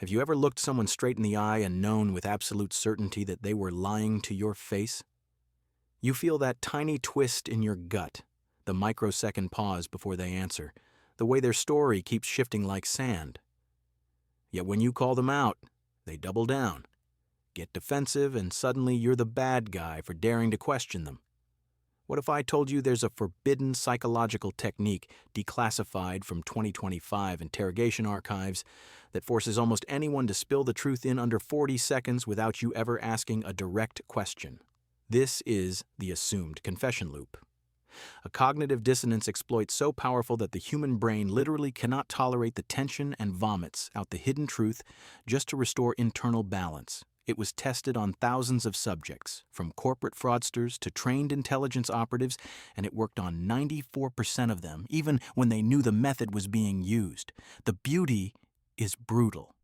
Have you ever looked someone straight in the eye and known with absolute certainty that they were lying to your face? You feel that tiny twist in your gut, the microsecond pause before they answer, the way their story keeps shifting like sand. Yet when you call them out, they double down, get defensive, and suddenly you're the bad guy for daring to question them. What if I told you there's a forbidden psychological technique declassified from 2025 interrogation archives that forces almost anyone to spill the truth in under 40 seconds without you ever asking a direct question? This is the assumed confession loop. A cognitive dissonance exploit so powerful that the human brain literally cannot tolerate the tension and vomits out the hidden truth just to restore internal balance. It was tested on thousands of subjects, from corporate fraudsters to trained intelligence operatives, and it worked on 94% of them, even when they knew the method was being used. The beauty is brutal.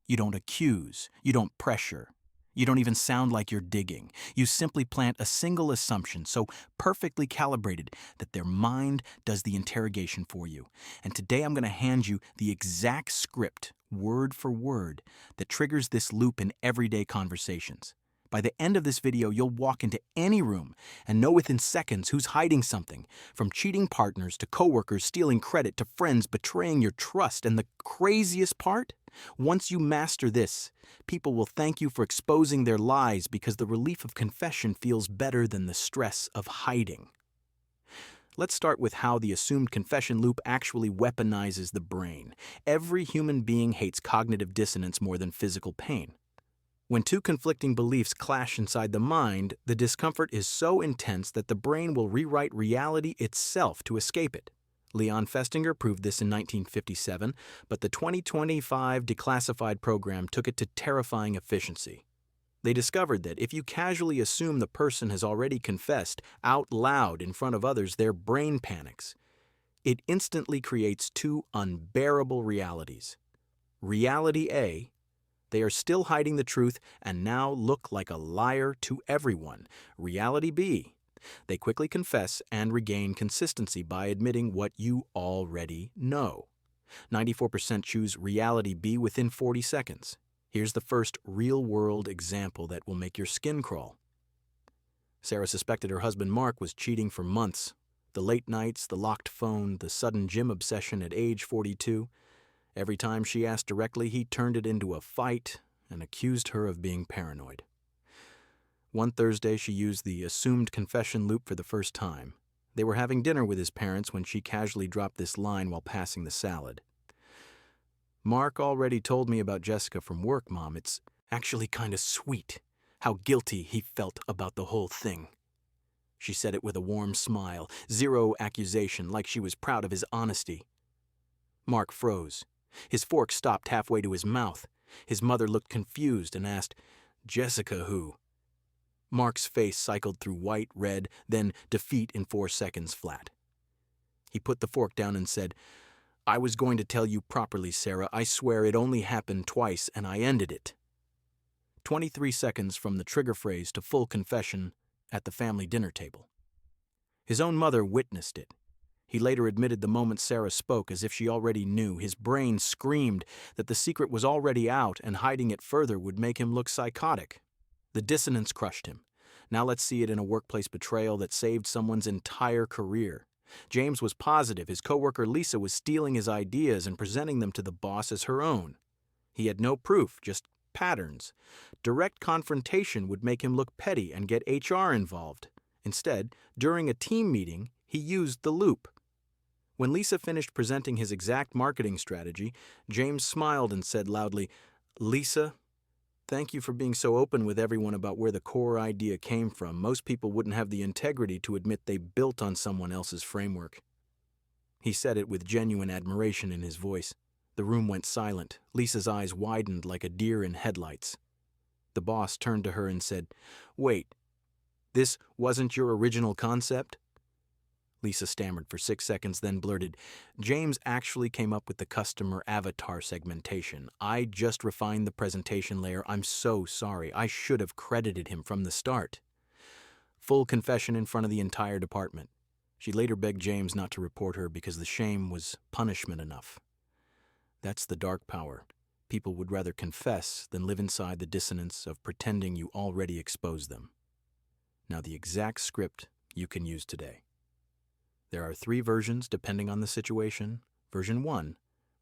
You don't accuse, you don't pressure, you don't even sound like you're digging. You simply plant a single assumption so perfectly calibrated that their mind does the interrogation for you. And today I'm going to hand you the exact script, word for word, that triggers this loop in everyday conversations. By the end of this video, you'll walk into any room and know within seconds who's hiding something, from cheating partners to coworkers stealing credit to friends betraying your trust. And the craziest part? Once you master this, people will thank you for exposing their lies because the relief of confession feels better than the stress of hiding. Let's start with how the assumed confession loop actually weaponizes the brain. Every human being hates cognitive dissonance more than physical pain. When two conflicting beliefs clash inside the mind, the discomfort is so intense that the brain will rewrite reality itself to escape it. Leon Festinger proved this in 1957, but the 2025 declassified program took it to terrifying efficiency. They discovered that if you casually assume the person has already confessed out loud in front of others, their brain panics. It instantly creates two unbearable realities. Reality A: they are still hiding the truth and now look like a liar to everyone. Reality B: they quickly confess and regain consistency by admitting what you already know. 94% choose reality B within 40 seconds. Here's the first real-world example that will make your skin crawl. Sarah suspected her husband Mark was cheating for months. The late nights, the locked phone, the sudden gym obsession at age 42. Every time she asked directly, he turned it into a fight and accused her of being paranoid. One Thursday, she used the assumed confession loop for the first time. They were having dinner with his parents when she casually dropped this line while passing the salad. "Mark already told me about Jessica from work, Mom. It's actually kind of sweet how guilty he felt about the whole thing." She said it with a warm smile, zero accusation, like she was proud of his honesty. Mark froze. His fork stopped halfway to his mouth. His mother looked confused and asked, "Jessica who?" Mark's face cycled through white, red, then defeat in 4 seconds flat. He put the fork down and said, "I was going to tell you properly, Sarah. I swear it only happened twice and I ended it." 23 seconds from the trigger phrase to full confession at the family dinner table. His own mother witnessed it. He later admitted the moment Sarah spoke as if she already knew. His brain screamed that the secret was already out and hiding it further would make him look psychotic. The dissonance crushed him. Now let's see it in a workplace betrayal that saved someone's entire career. James was positive his coworker Lisa was stealing his ideas and presenting them to the boss as her own. He had no proof, just patterns. Direct confrontation would make him look petty and get HR involved. Instead, during a team meeting, he used the loop. When Lisa finished presenting his exact marketing strategy, James smiled and said loudly, "Lisa, thank you for being so open with everyone about where the core idea came from. Most people wouldn't have the integrity to admit they built on someone else's framework." He said it with genuine admiration in his voice. The room went silent. Lisa's eyes widened like a deer in headlights. The boss turned to her and said, "Wait, this wasn't your original concept?" Lisa stammered for 6 seconds, then blurted, "James actually came up with the customer avatar segmentation. I just refined the presentation layer. I'm so sorry. I should have credited him from the start." Full confession in front of the entire department. She later begged James not to report her because the shame was punishment enough. That's the dark power. People would rather confess than live inside the dissonance of pretending you already exposed them. Now, the exact script you can use today. There are 3 versions depending on the situation. Version 1,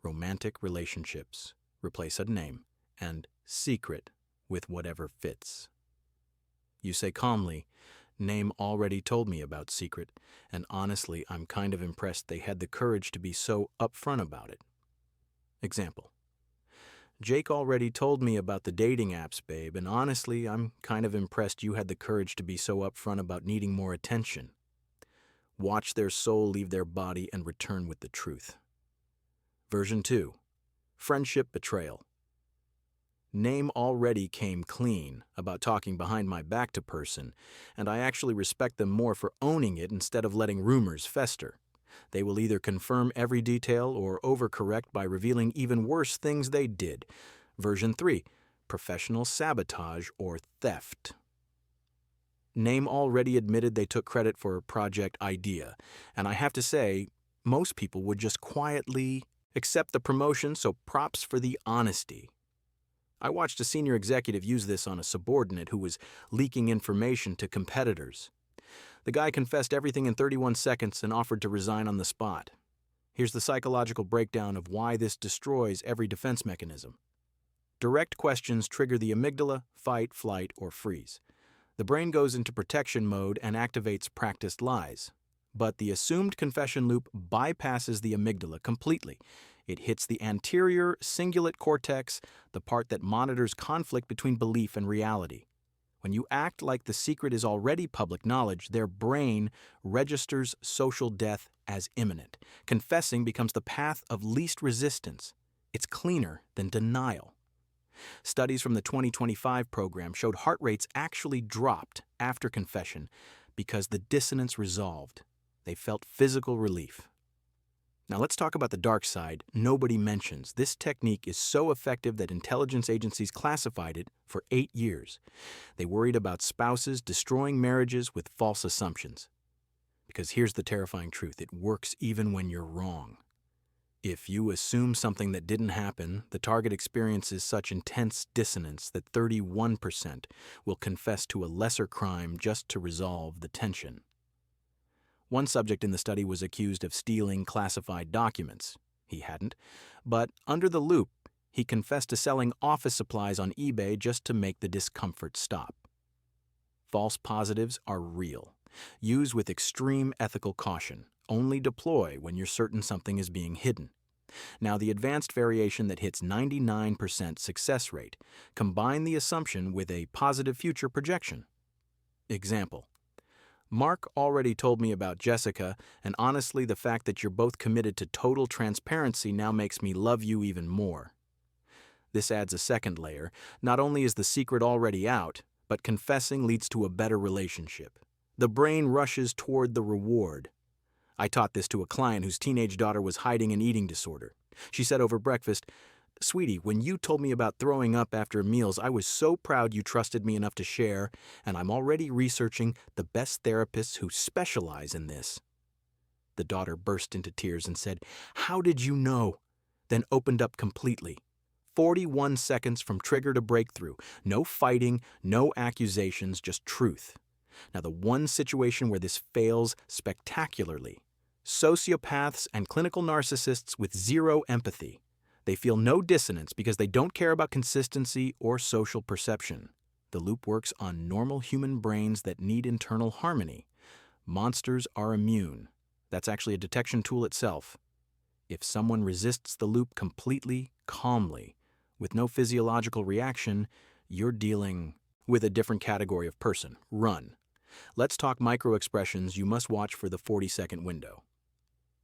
romantic relationships, replace a name, and secret with whatever fits. You say calmly, name already told me about secret, and honestly, I'm kind of impressed they had the courage to be so upfront about it. Example. Jake already told me about the dating apps, babe, and honestly, I'm kind of impressed you had the courage to be so upfront about needing more attention. Watch their soul leave their body and return with the truth. Version 2, friendship betrayal. Name already came clean about talking behind my back to person, and I actually respect them more for owning it instead of letting rumors fester. They will either confirm every detail or overcorrect by revealing even worse things they did. Version 3, professional sabotage or theft. Name already admitted they took credit for a project idea, and I have to say, most people would just quietly accept the promotion, so props for the honesty. I watched a senior executive use this on a subordinate who was leaking information to competitors. The guy confessed everything in 31 seconds and offered to resign on the spot. Here's the psychological breakdown of why this destroys every defense mechanism. Direct questions trigger the amygdala, fight, flight, or freeze. The brain goes into protection mode and activates practiced lies. But the assumed confession loop bypasses the amygdala completely. It hits the anterior cingulate cortex, the part that monitors conflict between belief and reality. When you act like the secret is already public knowledge, their brain registers social death as imminent. Confessing becomes the path of least resistance. It's cleaner than denial. Studies from the 2025 program showed heart rates actually dropped after confession because the dissonance resolved. They felt physical relief. Now let's talk about the dark side nobody mentions. This technique is so effective that intelligence agencies classified it for 8 years. They worried about spouses destroying marriages with false assumptions. Because here's the terrifying truth, it works even when you're wrong. If you assume something that didn't happen, the target experiences such intense dissonance that 31% will confess to a lesser crime just to resolve the tension. One subject in the study was accused of stealing classified documents. He hadn't, but under the loop, he confessed to selling office supplies on eBay just to make the discomfort stop. False positives are real. Use with extreme ethical caution. Only deploy when you're certain something is being hidden. Now, the advanced variation that hits 99% success rate. Combine the assumption with a positive future projection. Example. Mark already told me about Jessica, and honestly, the fact that you're both committed to total transparency now makes me love you even more. This adds a second layer. Not only is the secret already out, but confessing leads to a better relationship. The brain rushes toward the reward. I taught this to a client whose teenage daughter was hiding an eating disorder. She said over breakfast, "Sweetie, when you told me about throwing up after meals, I was so proud you trusted me enough to share, and I'm already researching the best therapists who specialize in this." The daughter burst into tears and said, "How did you know?" Then opened up completely. 41 seconds from trigger to breakthrough. No fighting, no accusations, just truth. Now, the one situation where this fails spectacularly. Sociopaths and clinical narcissists with zero empathy. They feel no dissonance because they don't care about consistency or social perception. The loop works on normal human brains that need internal harmony. Monsters are immune. That's actually a detection tool itself. If someone resists the loop completely, calmly, with no physiological reaction, you're dealing with a different category of person. Run. Let's talk micro-expressions you must watch for the 40-second window.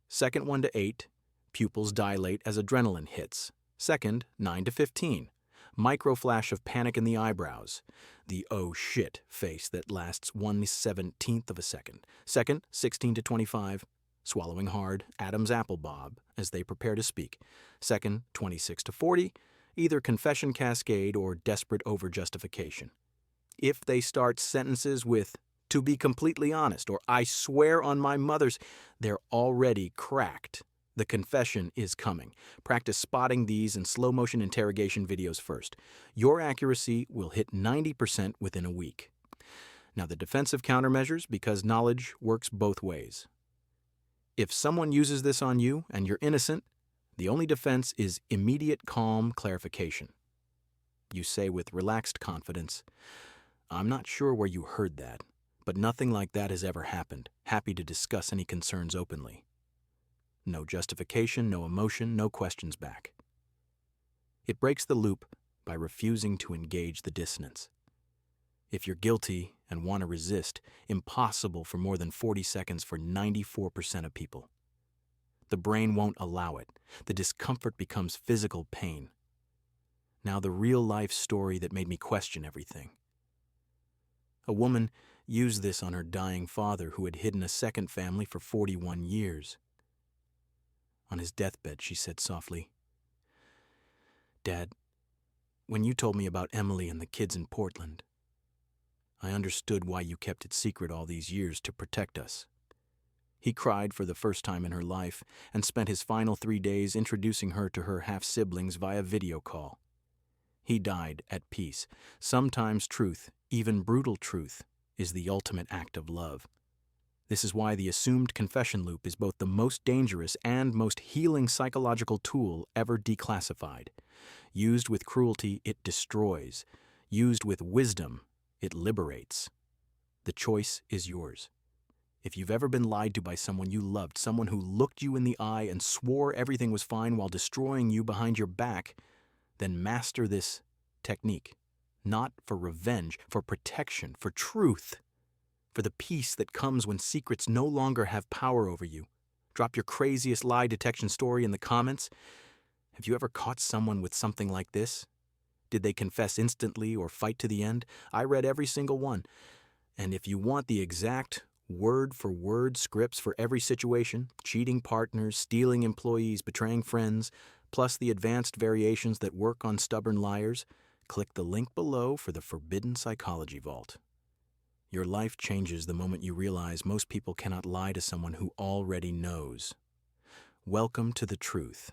Second 1 to 8, pupils dilate as adrenaline hits. Second, 9 to 15, micro-flash of panic in the eyebrows. The "oh shit" face that lasts 1/17 of a second. Second, 16 to 25, swallowing hard, Adam's apple bob, as they prepare to speak. Second, 26 to 40, either confession cascade or desperate over-justification. If they start sentences with "to be completely honest" or "I swear on my mother's," they're already cracked. The confession is coming. Practice spotting these in slow-motion interrogation videos first. Your accuracy will hit 90% within a week. Now, the defensive countermeasures, because knowledge works both ways. If someone uses this on you and you're innocent, the only defense is immediate calm clarification. You say with relaxed confidence, "I'm not sure where you heard that, but nothing like that has ever happened. Happy to discuss any concerns openly." No justification, no emotion, no questions back. It breaks the loop by refusing to engage the dissonance. If you're guilty and want to resist, impossible for more than 40 seconds for 94% of people. The brain won't allow it. The discomfort becomes physical pain. Now the real-life story that made me question everything. A woman used this on her dying father who had hidden a second family for 41 years. On his deathbed, she said softly, "Dad, when you told me about Emily and the kids in Portland, I understood why you kept it secret all these years to protect us." He cried for the first time in her life and spent his final 3 days introducing her to her half-siblings via video call. He died at peace. Sometimes truth, even brutal truth, is the ultimate act of love. This is why the assumed confession loop is both the most dangerous and most healing psychological tool ever declassified. Used with cruelty, it destroys. Used with wisdom, it liberates. The choice is yours. If you've ever been lied to by someone you loved, someone who looked you in the eye and swore everything was fine while destroying you behind your back, then master this technique. Not for revenge, for protection, for truth. For the peace that comes when secrets no longer have power over you. Drop your craziest lie detection story in the comments. Have you ever caught someone with something like this? Did they confess instantly or fight to the end? I read every single one. And if you want the exact word-for-word scripts for every situation, cheating partners, stealing employees, betraying friends, plus the advanced variations that work on stubborn liars, click the link below for the Forbidden Psychology Vault. Your life changes the moment you realize most people cannot lie to someone who already knows. Welcome to the truth.